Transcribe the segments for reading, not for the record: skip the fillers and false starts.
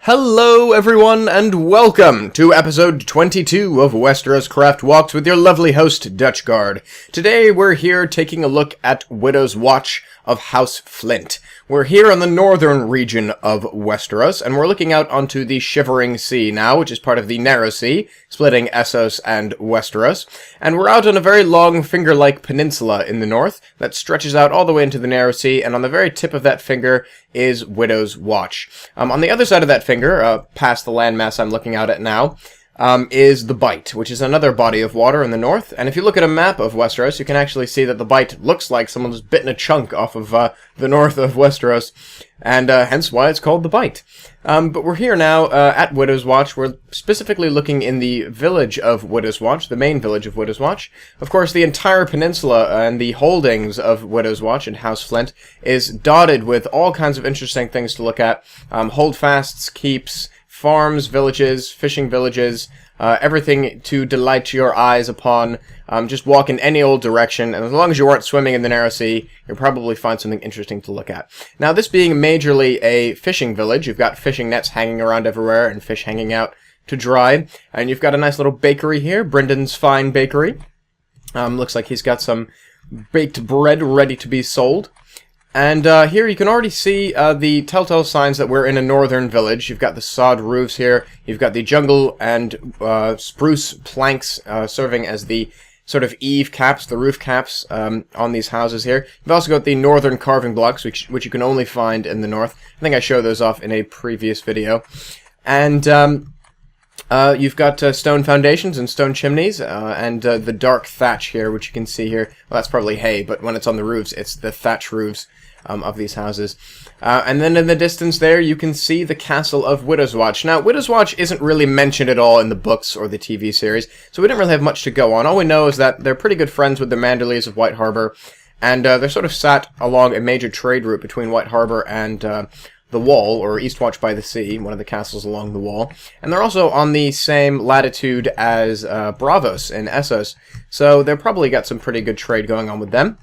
Hello everyone, and welcome to episode 22 of WesteroSCraft Walks with your lovely host, DutchGuard. Today we're here taking a look at Widow's Watch of House Flint. We're here on the northern region of Westeros, and we're looking out onto the Shivering Sea now, which is part of the Narrow Sea, splitting Essos and Westeros. And we're out on a very long finger-like peninsula in the north that stretches out all the way into the Narrow Sea, and on the very tip of that finger is Widow's Watch. On the other side of that finger, past the landmass I'm looking out at now, is the Bight, which is another body of water in the north. And if you look at a map of Westeros, you can actually see that the Bight looks like someone's bitten a chunk off of the north of Westeros, and hence why it's called the Bight. But we're here now at Widow's Watch. We're specifically looking in the village of Widow's Watch, the main village of Widow's Watch. Of course, the entire peninsula and the holdings of Widow's Watch and House Flint is dotted with all kinds of interesting things to look at. Holdfasts, keeps, farms, villages, fishing villages, everything to delight your eyes upon. Just walk in any old direction, and as long as you aren't swimming in the Narrow Sea, you'll probably find something interesting to look at. Now, this being majorly a fishing village, you've got fishing nets hanging around everywhere and fish hanging out to dry, and you've got a nice little bakery here, Brendan's Fine Bakery. Looks like he's got some baked bread ready to be sold. And here you can already see the telltale signs that we're in a northern village. You've got the sod roofs here. You've got the jungle and spruce planks serving as the sort of eave caps, the roof caps on these houses here. You've also got the northern carving blocks, which you can only find in the north. I think I showed those off in a previous video. And you've got stone foundations and stone chimneys, and the dark thatch here, which you can see here. Well, that's probably hay, but when it's on the roofs, it's the thatch roofs of these houses. And then in the distance there, you can see the castle of Widow's Watch. Now, Widow's Watch isn't really mentioned at all in the books or the TV series, so we didn't really have much to go on. All we know is that they're pretty good friends with the Manderleys of White Harbor, and they're sort of sat along a major trade route between White Harbor and the Wall, or Eastwatch by the Sea, one of the castles along the Wall. And they're also on the same latitude as Braavos in Essos, so they've probably got some pretty good trade going on with them.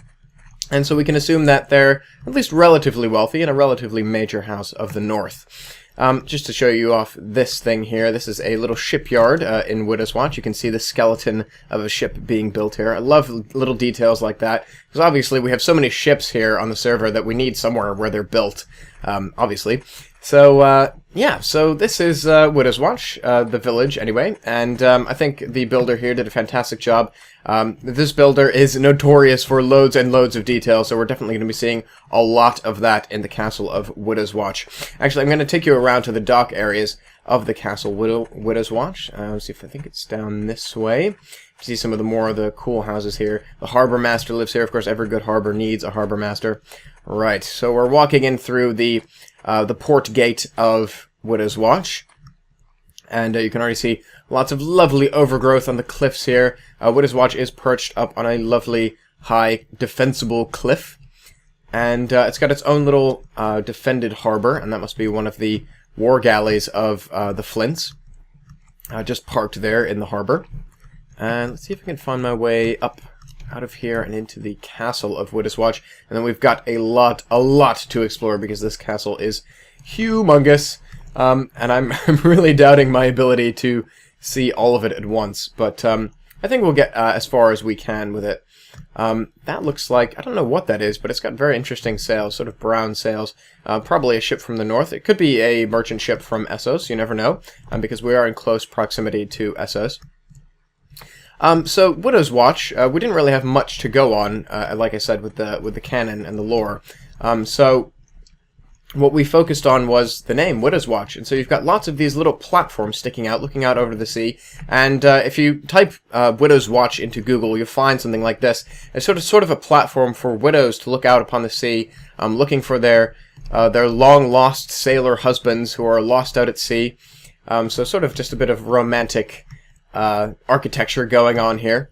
And so we can assume that they're at least relatively wealthy and a relatively major house of the north. Just to show you off this thing here, this is a little shipyard in Widow's Watch. You can see the skeleton of a ship being built here. I love little details like that, because obviously we have so many ships here on the server that we need somewhere where they're built, obviously. So, yeah, so this is Widow's Watch, the village, anyway, and I think the builder here did a fantastic job. This builder is notorious for loads and loads of detail, so we're definitely going to be seeing a lot of that in the castle of Widow's Watch. Actually, I'm going to take you around to the dock areas of the castle Widow's Watch. Let's see if I think it's down this way. You see some of the more of the cool houses here. The harbor master lives here. Of course, every good harbor needs a harbor master. Right, so we're walking in through the port gate of Widow's Watch, and you can already see lots of lovely overgrowth on the cliffs here. Widow's Watch is perched up on a lovely, high, defensible cliff, and it's got its own little defended harbor, and that must be one of the war galleys of the Flints, just parked there in the harbor. And let's see if I can find my way up out of here and into the castle of Widow's Watch. And then we've got a lot to explore, because this castle is humongous, and I'm really doubting my ability to see all of it at once, but I think we'll get as far as we can with it. That looks like, I don't know what that is, but it's got very interesting sails, sort of brown sails. Probably a ship from the north. It could be a merchant ship from Essos, you never know, because we are in close proximity to Essos. So Widow's Watch, we didn't really have much to go on, like I said, with the canon and the lore. So what we focused on was the name, Widow's Watch. And so you've got lots of these little platforms sticking out, looking out over the sea. And if you type Widow's Watch into Google, you'll find something like this. It's sort of a platform for widows to look out upon the sea, looking for their long-lost sailor husbands who are lost out at sea. So sort of just a bit of romantic architecture going on here.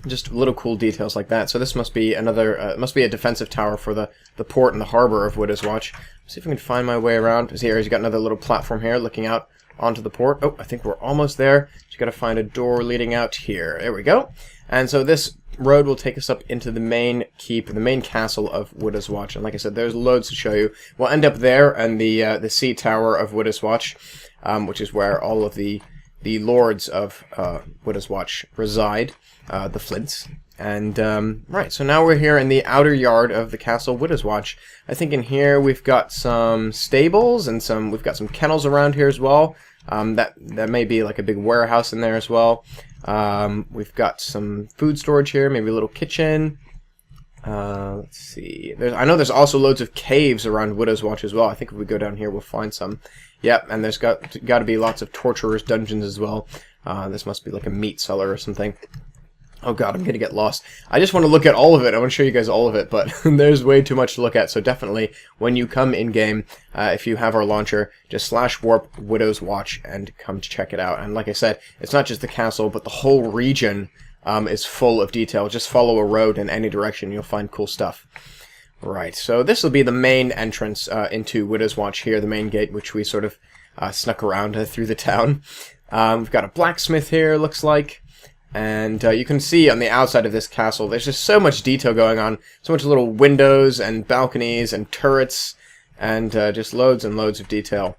Just little cool details like that. So this must be another, must be a defensive tower for the port and the harbor of Widow's Watch. Let's see if I can find my way around. Here, he's got another little platform here looking out onto the port. Oh, I think we're almost there. Just got to find a door leading out here. There we go. And so this road will take us up into the main keep, the main castle of Widow's Watch. And like I said, there's loads to show you. We'll end up there and the sea tower of Widow's Watch, which is where all of the lords of Widow's Watch reside, the Flints. And, right, so now we're here in the outer yard of the castle Widow's Watch. I think in here we've got some stables and we've got some kennels around here as well. That may be like a big warehouse in there as well. We've got some food storage here, maybe a little kitchen. Let's see. I know there's also loads of caves around Widow's Watch as well. I think if we go down here we'll find some. Yep, and there's got to be lots of torturers' dungeons as well. This must be like a meat cellar or something. Oh god, I'm gonna get lost. I just want to look at all of it. I want to show you guys all of it, but there's way too much to look at. So definitely, when you come in-game, if you have our launcher, just /warp Widow's Watch and come to check it out. And like I said, it's not just the castle, but the whole region is full of detail. Just follow a road in any direction, you'll find cool stuff. Right, so this will be the main entrance into Widow's Watch here, the main gate, which we sort of snuck around through the town. We've got a blacksmith here, looks like. And you can see on the outside of this castle, there's just so much detail going on. So much little windows and balconies and turrets and just loads and loads of detail.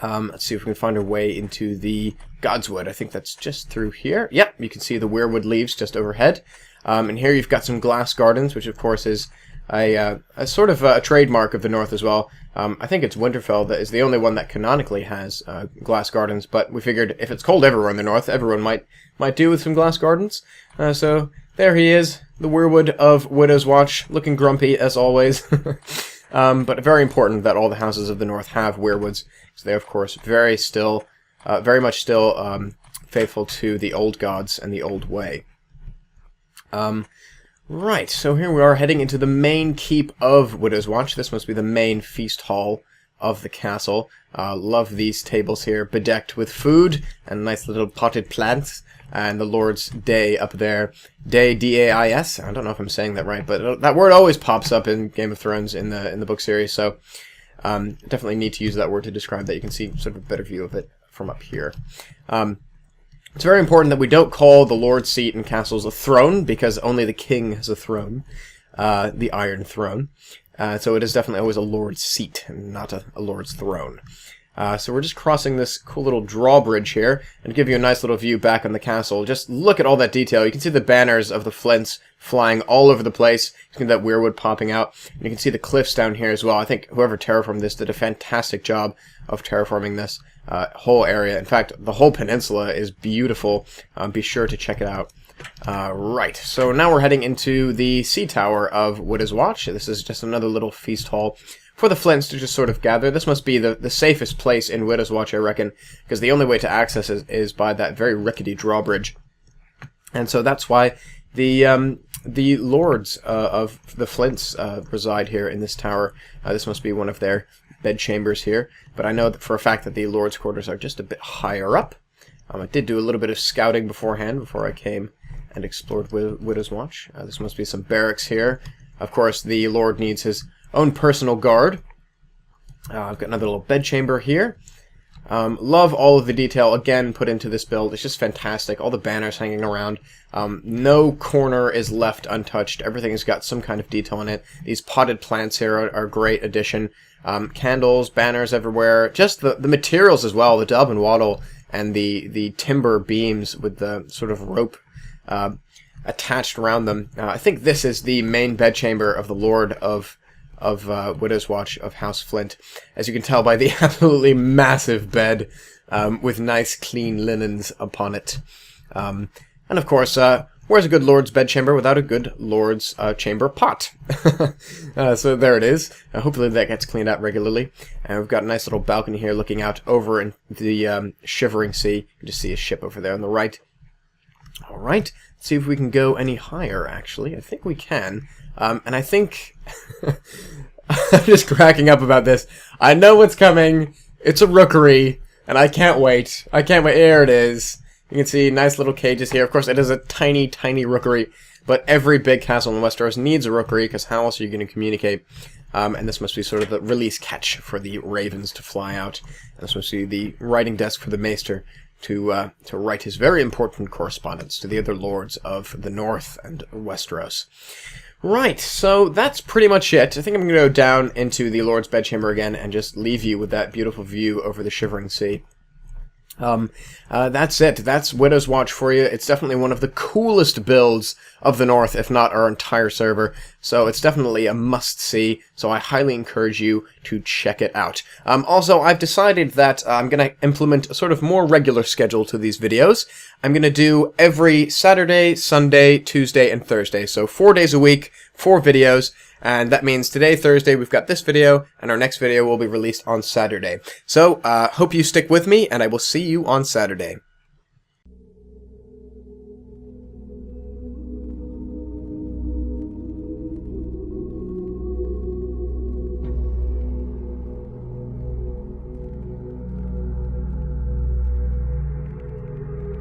Let's see if we can find our way into the Godswood. I think that's just through here. Yep, you can see the weirwood leaves just overhead. And here you've got some glass gardens, which of course is a sort of a trademark of the North as well. I think it's Winterfell that is the only one that canonically has glass gardens, but we figured if it's cold everywhere in the North, everyone might do with some glass gardens. So there he is, the weirwood of Widow's Watch, looking grumpy as always. But very important that all the houses of the North have weirwoods, because they're of course very much still faithful to the old gods and the old way. Right, so here we are heading into the main keep of Widow's Watch. This must be the main feast hall of the castle. Love these tables here, bedecked with food and nice little potted plants. And the Lord's Day up there. Day, D-A-I-S. I don't know if I'm saying that right, but that word always pops up in Game of Thrones in the book series, so definitely need to use that word to describe that. You can see sort of a better view of it from up here. It's very important that we don't call the Lord's seat in castles a throne, because only the king has a throne, the Iron Throne. So it is definitely always a Lord's seat, and not a Lord's throne. So we're just crossing this cool little drawbridge here, and to give you a nice little view back on the castle. Just look at all that detail. You can see the banners of the Flints flying all over the place. You can see that weirwood popping out. And you can see the cliffs down here as well. I think whoever terraformed this did a fantastic job of terraforming this whole area. In fact, the whole peninsula is beautiful. Be sure to check it out. Right, so now we're heading into the sea tower of Widow's Watch. This is just another little feast hall for the Flints to just sort of gather. This must be the safest place in Widow's Watch, I reckon, because the only way to access it is by that very rickety drawbridge. And so that's why the lords of the Flints reside here in this tower. This must be one of their bedchambers here, but I know that for a fact that the lords' quarters are just a bit higher up. I did do a little bit of scouting beforehand before I came and explored Widow's Watch. This must be some barracks here. Of course, the lord needs his own personal guard. I've got another little bedchamber here. Love all of the detail, again, put into this build. It's just fantastic. All the banners hanging around. No corner is left untouched. Everything has got some kind of detail in it. These potted plants here are a great addition. Candles, banners everywhere. Just the materials as well. The dub and wattle and the timber beams with the sort of rope attached around them. I think this is the main bedchamber of the Lord of Widow's Watch of House Flint, as you can tell by the absolutely massive bed with nice clean linens upon it. And of course, where's a good Lord's bedchamber without a good Lord's chamber pot? So there it is. Hopefully that gets cleaned out regularly. And we've got a nice little balcony here looking out over into the shivering sea. You can just see a ship over there on the right. Alright, let's see if we can go any higher, actually. I think we can. And I think... I'm just cracking up about this. I know what's coming. It's a rookery, and I can't wait. I can't wait. There it is. You can see nice little cages here. Of course, it is a tiny, tiny rookery, but every big castle in Westeros needs a rookery, because how else are you going to communicate? And this must be sort of the release catch for the ravens to fly out. And this must be the writing desk for the maester to write his very important correspondence to the other lords of the North and Westeros. Right, so that's pretty much it. I think I'm going to go down into the Lord's Bedchamber again and just leave you with that beautiful view over the Shivering Sea. That's it. That's Widow's Watch for you. It's definitely one of the coolest builds of the North, if not our entire server. So it's definitely a must-see, so I highly encourage you to check it out. Also, I've decided that I'm going to implement a sort of more regular schedule to these videos. I'm going to do every Saturday, Sunday, Tuesday, and Thursday. So 4 days a week, 4 videos. And that means today, Thursday, we've got this video, and our next video will be released on Saturday. So, hope you stick with me, and I will see you on Saturday.